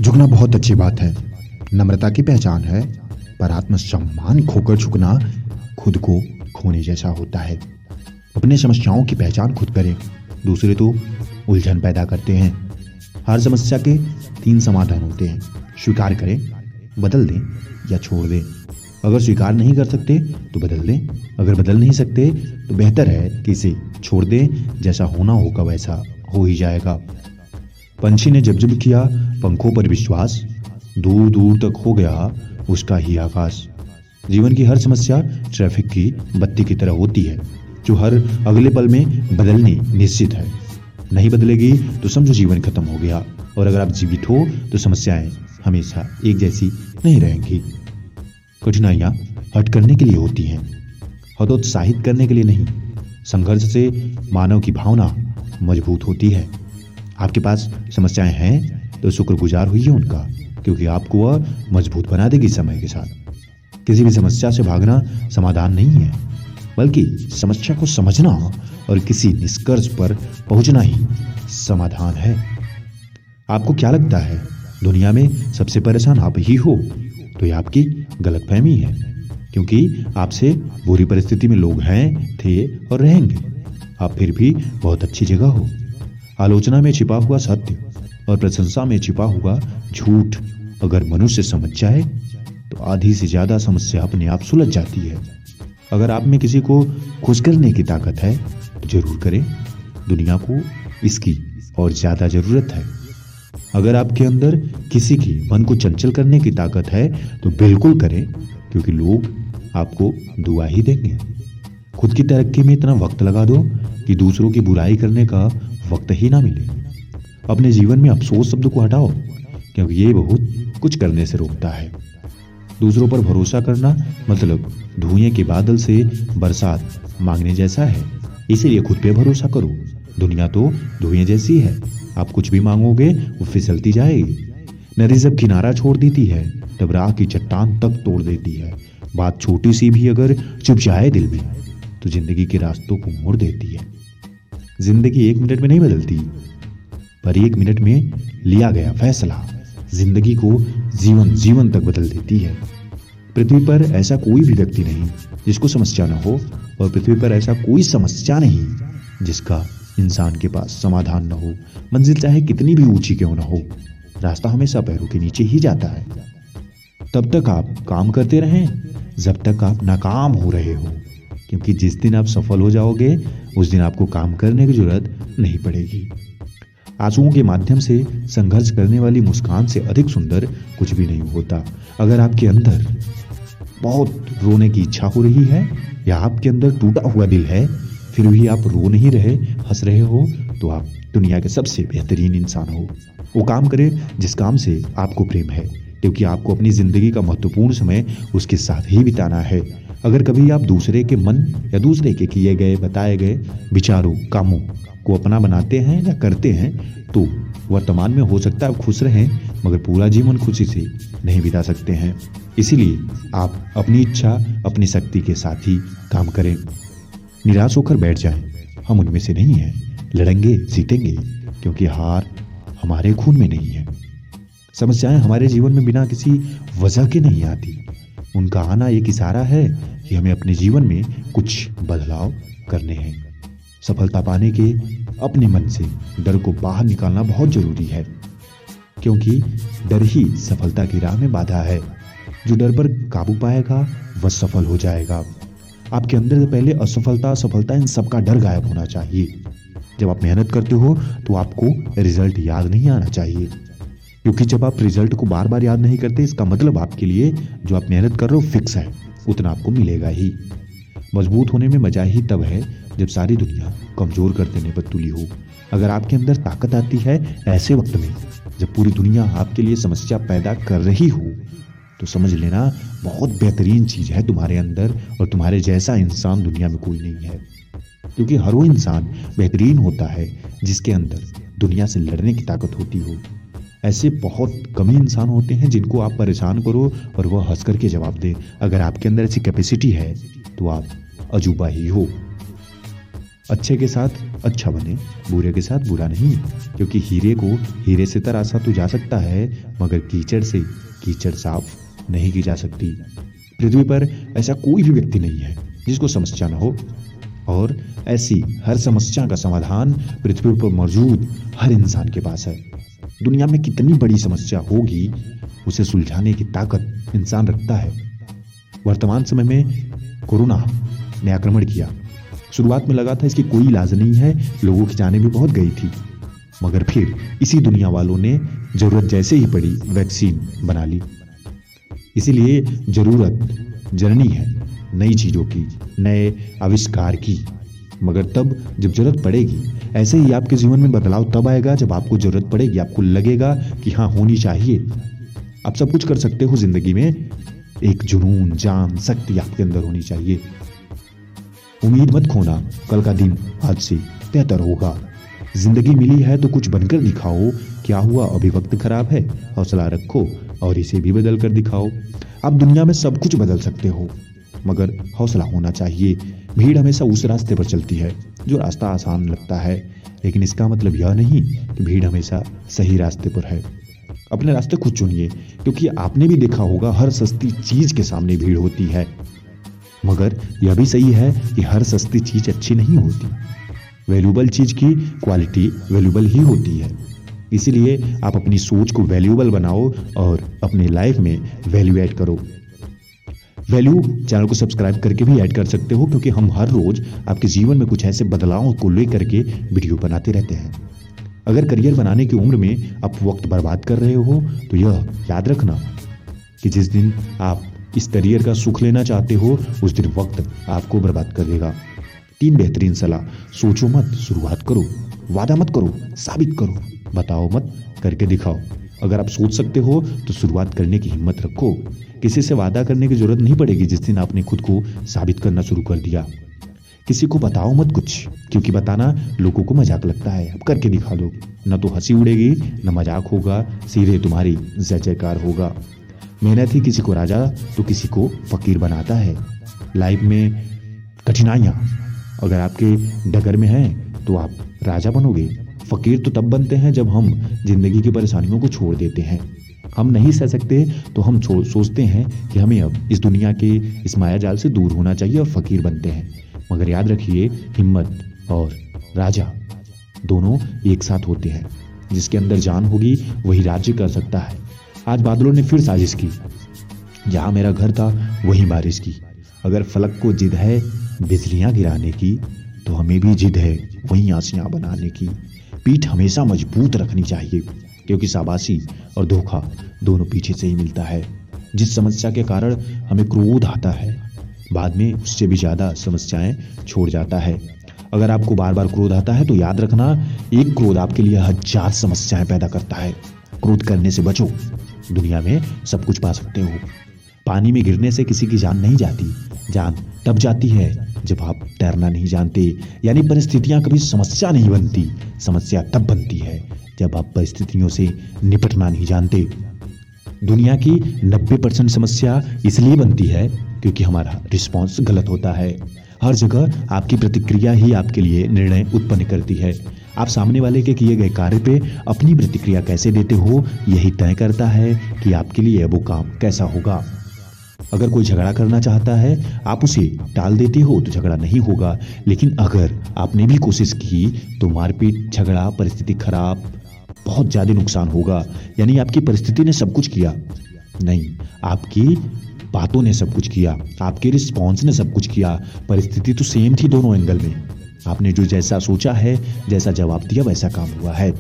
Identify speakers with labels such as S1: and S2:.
S1: झुकना बहुत अच्छी बात है, नम्रता की पहचान है, पर आत्मसम्मान खोकर झुकना खुद को खोने जैसा होता है। अपनी समस्याओं की पहचान खुद करें, दूसरे तो उलझन पैदा करते हैं। हर समस्या के 3 समाधान होते हैं, स्वीकार करें, बदल दें या छोड़ दें। अगर स्वीकार नहीं कर सकते तो बदल दें, अगर बदल नहीं सकते तो बेहतर है कि इसे छोड़ दें, जैसा होना होगा वैसा हो ही जाएगा। पंछी ने जब जब किया पंखों पर विश्वास, दूर दूर तक हो गया उसका ही आकाश। जीवन की हर समस्या ट्रैफिक की बत्ती की तरह होती है, जो हर अगले पल में बदलनी निश्चित है। नहीं बदलेगी तो समझो जीवन खत्म हो गया, और अगर आप जीवित हो तो समस्याएं हमेशा एक जैसी नहीं रहेंगी। कठिनाइयां हट करने के लिए होती हैं, हतोत्साहित करने के लिए नहीं। संघर्ष से मानव की भावना मजबूत होती है। आपके पास समस्याएं हैं तो शुक्रगुजार होइए उनका, क्योंकि आपको वह मजबूत बना देगी समय के साथ। किसी भी समस्या से भागना समाधान नहीं है, बल्कि समस्या को समझना और किसी निष्कर्ष पर पहुंचना ही समाधान है। आपको क्या लगता है, दुनिया में सबसे परेशान आप ही हो? तो ये आपकी गलतफहमी है, क्योंकि आपसे बुरी परिस्थिति में लोग हैं, थे और रहेंगे। आप फिर भी बहुत अच्छी जगह हो। आलोचना में छिपा हुआ सत्य और प्रशंसा में छिपा हुआ झूठ अगर मनुष्य समझ जाए तो आधी से ज्यादा समस्या अपने आप सुलझ जाती है। अगर आप में किसी को खुश करने की ताकत है तो जरूर करें, दुनिया को इसकी और ज्यादा जरूरत है। अगर आपके अंदर किसी की मन को चंचल करने की ताकत है तो बिल्कुल करें, क्योंकि लोग आपको दुआ ही देंगे। खुद की तरक्की में इतना वक्त लगा दो कि दूसरों की बुराई करने का वक्त ही ना मिले। अपने जीवन में अफसोस शब्द को हटाओ, क्योंकि ये बहुत कुछ करने से रोकता है। दूसरों पर भरोसा करना मतलब धुएं के बादल से बरसात मांगने जैसा है, इसीलिए खुद पे भरोसा करो। दुनिया तो धुएं जैसी है, आप कुछ भी मांगोगे वो फिसलती जाएगी। नदी जब किनारा छोड़ देती है तब राह की चट्टान तक तोड़ देती है। बात छोटी सी भी अगर चुप जाए दिल में तो जिंदगी के रास्तों को मोड़ देती है। जिंदगी 1 मिनट में नहीं बदलती, पर 1 मिनट में लिया गया फैसला जिंदगी को जीवन जीवन तक बदल देती है। पृथ्वी पर ऐसा कोई भी व्यक्ति नहीं जिसको समस्या न हो, और पृथ्वी पर ऐसा कोई समस्या नहीं जिसका इंसान के पास समाधान न हो। मंजिल चाहे कितनी भी ऊंची क्यों न हो, रास्ता हमेशा पैरों के नीचे ही जाता है। तब तक आप काम करते रहें जब तक आप नाकाम हो रहे हो, क्योंकि जिस दिन आप सफल हो जाओगे उस दिन आपको काम करने की जरूरत नहीं पड़ेगी। आंसुओं के माध्यम से संघर्ष करने वाली मुस्कान से अधिक सुंदर कुछ भी नहीं होता। अगर आपके अंदर बहुत रोने की इच्छा हो रही है या आपके अंदर टूटा हुआ दिल है, फिर भी आप रो नहीं रहे, हंस रहे हो, तो आप दुनिया के सबसे बेहतरीन इंसान हो। वो काम करें जिस काम से आपको प्रेम है, क्योंकि आपको अपनी जिंदगी का महत्वपूर्ण समय उसके साथ ही बिताना है। अगर कभी आप दूसरे के मन या दूसरे के किए गए बताए गए विचारों कामों को अपना बनाते हैं या करते हैं, तो वर्तमान में हो सकता है आप खुश रहें, मगर पूरा जीवन खुशी से नहीं बिता सकते हैं। इसीलिए आप अपनी इच्छा अपनी शक्ति के साथ ही काम करें। निराश होकर बैठ जाएं, हम उनमें से नहीं हैं। लड़ेंगे, जीतेंगे, क्योंकि हार हमारे खून में नहीं है। समस्याएं हमारे जीवन में बिना किसी वजह के नहीं आती। उनका आना एक इशारा है कि हमें अपने जीवन में कुछ बदलाव करने हैं। सफलता पाने के अपने मन से डर को बाहर निकालना बहुत जरूरी है, क्योंकि डर ही सफलता की राह में बाधा है। जो डर पर काबू पाएगा वह सफल हो जाएगा। आपके अंदर से पहले असफलता, सफलता, इन सब का डर गायब होना चाहिए। जब आप मेहनत करते हो तो आपको रिजल्ट याद नहीं आना चाहिए, क्योंकि जब आप रिजल्ट को बार बार याद नहीं करते, इसका मतलब आपके लिए जो आप मेहनत कर रहे हो फिक्स है, उतना आपको मिलेगा ही। मजबूत होने में मजा ही तब है जब सारी दुनिया कमजोर कर देने पर तुली हो। अगर आपके अंदर ताकत आती है ऐसे वक्त में जब पूरी दुनिया आपके लिए समस्या पैदा कर रही हो, तो समझ लेना बहुत बेहतरीन चीज है तुम्हारे अंदर, और तुम्हारे जैसा इंसान दुनिया में कोई नहीं है। क्योंकि हर वो इंसान बेहतरीन होता है जिसके अंदर दुनिया से लड़ने की ताकत होती हो। ऐसे बहुत कम ही इंसान होते हैं जिनको आप परेशान करो और वह हंस करके जवाब दे। अगर आपके अंदर ऐसी कैपेसिटी है तो आप अजूबा ही हो। अच्छे के साथ अच्छा बने, बुरे के साथ बुरा नहीं, क्योंकि हीरे को हीरे से तराशा तो जा सकता है, मगर कीचड़ से कीचड़ साफ नहीं की जा सकती। पृथ्वी पर ऐसा कोई भी व्यक्ति नहीं है जिसको समस्या न हो, और ऐसी हर समस्या का समाधान पृथ्वी पर मौजूद हर इंसान के पास है। दुनिया में कितनी बड़ी समस्या होगी, उसे सुलझाने की ताकत इंसान रखता है। वर्तमान समय में कोरोना ने आक्रमण किया। शुरुआत में लगा था इसकी कोई इलाज नहीं है, लोगों की जानें भी बहुत गई थी, मगर फिर इसी दुनिया वालों ने जरूरत जैसे ही पड़ी वैक्सीन बना ली। इसीलिए जरूरत जननी है नई चीजों की, नए आविष्कार की, मगर तब जब जरूरत पड़ेगी। ऐसे ही आपके जीवन में बदलाव तब आएगा जब आपको जरूरत पड़ेगी, आपको लगेगा कि हाँ होनी चाहिए। आप सब कुछ कर सकते हो जिंदगी में, एक जुनून, जान, शक्ति आपके अंदर होनी चाहिए। उम्मीद मत खोना, कल का दिन आज से बेहतर होगा। जिंदगी मिली है तो कुछ बनकर दिखाओ। क्या हुआ, अभी वक्त खराब है, हौसला रखो और इसे भी बदल कर दिखाओ। आप दुनिया में सब कुछ बदल सकते हो, मगर हौसला होना चाहिए। भीड़ हमेशा उस रास्ते पर चलती है जो रास्ता आसान लगता है, लेकिन इसका मतलब यह नहीं कि भीड़ हमेशा सही रास्ते पर है। अपने रास्ते खुद चुनिए, क्योंकि आपने भी देखा होगा हर सस्ती चीज के सामने भीड़ होती है, मगर यह भी सही है कि हर सस्ती चीज अच्छी नहीं होती। वैल्यूबल चीज की क्वालिटी वैल्यूबल ही होती है। इसीलिए आप अपनी सोच को वैल्यूबल बनाओ और अपने लाइफ में वैल्यू ऐड करो। वैल्यू चैनल को सब्सक्राइब करके भी ऐड कर सकते हो, क्योंकि हम हर रोज आपके जीवन में कुछ ऐसे बदलावों को लेकर के वीडियो बनाते रहते हैं। अगर करियर बनाने की उम्र में आप वक्त बर्बाद कर रहे हो तो यह याद रखना कि जिस दिन आप इस करियर का सुख लेना चाहते हो उस दिन वक्त आपको बर्बाद कर देगा। 3 बेहतरीन सलाह। सोचो मत, शुरुआत करो। वादा मत करो, साबित करो। बताओ मत, करके दिखाओ। अगर आप सोच सकते हो तो शुरुआत करने की हिम्मत रखो। किसी से वादा करने की जरूरत नहीं पड़ेगी जिस दिन आपने खुद को साबित करना शुरू कर दिया। किसी को बताओ मत कुछ, क्योंकि बताना लोगों को मजाक लगता है। अब करके दिखा दो, न तो हंसी उड़ेगी न मजाक होगा, सीधे तुम्हारी जय जयकार होगा। मेहनत ही किसी को राजा तो किसी को फकीर बनाता है। लाइफ में कठिनाइयाँ अगर आपके डगर में हैं तो आप राजा बनोगे। फकीर तो तब बनते हैं जब हम जिंदगी की परेशानियों को छोड़ देते हैं। हम नहीं सह सकते तो हम सोचते हैं कि हमें अब इस दुनिया के इस माया जाल से दूर होना चाहिए और फकीर बनते हैं। मगर याद रखिए, हिम्मत और राजा दोनों एक साथ होते हैं। जिसके अंदर जान होगी वही राज्य कर सकता है। आज बादलों ने फिर साजिश की, जहां मेरा घर था वहीं बारिश की। अगर फलक को जिद है बिजलियां गिराने की, तो हमें भी जिद है वहीं आसियां बनाने की। पीठ हमेशा मजबूत रखनी चाहिए, क्योंकि शाबाशी और धोखा दोनों पीछे से ही मिलता है। जिस समस्या के कारण हमें क्रोध आता है, बाद में उससे भी ज्यादा समस्याएं छोड़ जाता है। अगर आपको बार बार क्रोध आता है तो याद रखना, एक क्रोध आपके लिए 1000 समस्याएं पैदा करता है। क्रोध करने से बचो, दुनिया में सब कुछ पा सकते हो। पानी में गिरने से किसी की जान नहीं जाती, जान तब जाती है जब आप तैरना नहीं जानते। यानी परिस्थितियां कभी समस्या नहीं बनती, समस्या तब बनती है जब आप परिस्थितियों से निपटना नहीं जानते। दुनिया की 90% समस्या इसलिए बनती है क्योंकि हमारा रिस्पॉन्स गलत होता है। हर जगह आपकी प्रतिक्रिया ही आपके लिए निर्णय उत्पन्न करती है। आप सामने वाले के किए गए कार्य पे अपनी प्रतिक्रिया कैसे देते हो, यही तय करता है कि आपके लिए वो काम कैसा होगा। अगर कोई झगड़ा करना चाहता है, आप उसे टाल देते हो तो झगड़ा नहीं होगा। लेकिन अगर आपने भी कोशिश की तो मारपीट, झगड़ा, परिस्थिति खराब, बहुत ज्यादा नुकसान होगा। यानी आपकी परिस्थिति ने सब कुछ किया नहीं, आपकी बातों ने सब कुछ किया, आपके रिस्पॉन्स ने सब कुछ किया। परिस्थिति तो सेम थी दोनों एंगल में। आपने जो जैसा सोचा है, जैसा जवाब दिया, वैसा काम हुआ है।